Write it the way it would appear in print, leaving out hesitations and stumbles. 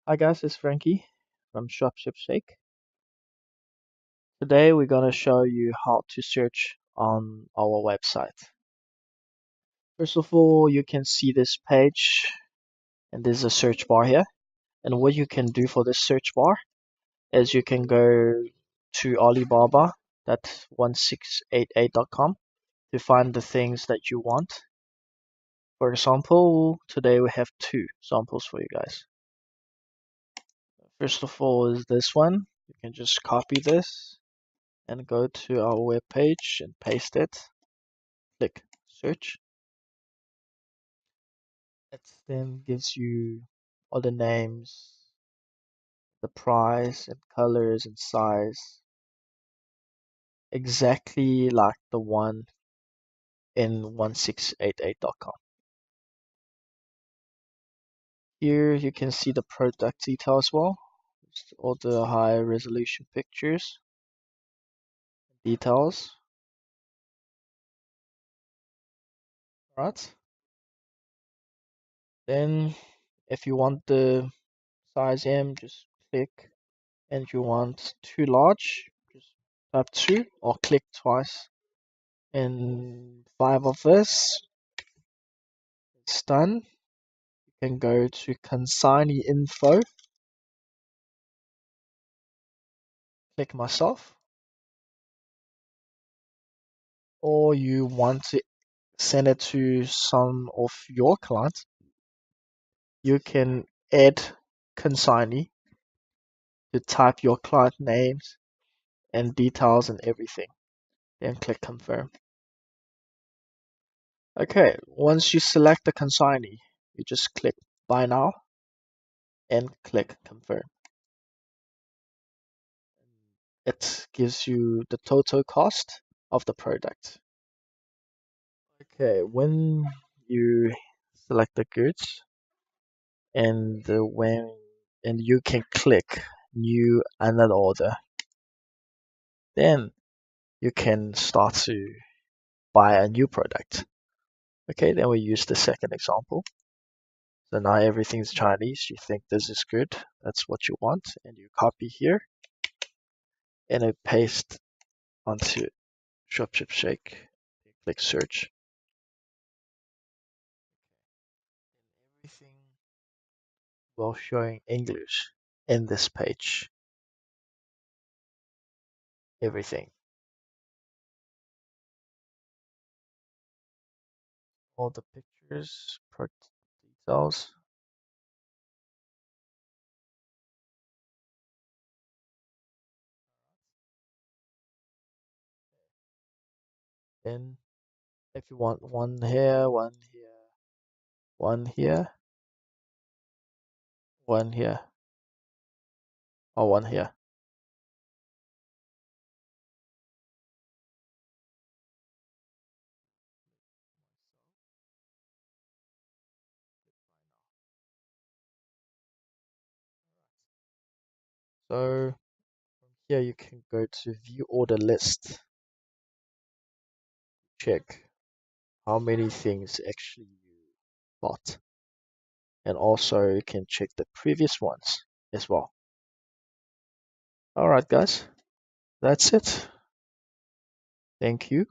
Hi guys, it's Frankie from ShopShipShake. Today we're gonna show you how to search on our website. First of all, you can see this page and there's a search bar here. And what you can do for this search bar is you can go to Alibaba, that's 1688.com to find the things that you want. For example, today we have two samples for you guys. First of all is this one. You can just copy this and go to our web page and paste it. Click search. It then gives you all the names, the price, and colors and size, exactly like the one in 1688.com. Here you can see the product detail as well, just all the high resolution pictures, details. Right. Then if you want the size M, just click, and if you want too large, just type 2 or click twice. And 5 of this, it's done. You can go to consignee info, click myself, or you want to send it to some of your clients, you can add consignee to type your client names and details and everything. Then click confirm. Okay, once you select the consignee, you just click buy now and click confirm. It gives you the total cost of the product. Okay, when you select the goods and you can click new another order, then you can start to buy a new product. Okay, then we use the second example. So now everything's Chinese. You think this is good, that's what you want, and you copy here and I paste onto ShopShipShake. Click search. Everything will showing English in this page. Everything. All the pictures, product details. Then if you want one here, one here, one here, one here, or one here. So from here you can go to view order list. Check how many things actually you bought. And also you can check the previous ones as well. Alright guys, that's it. Thank you.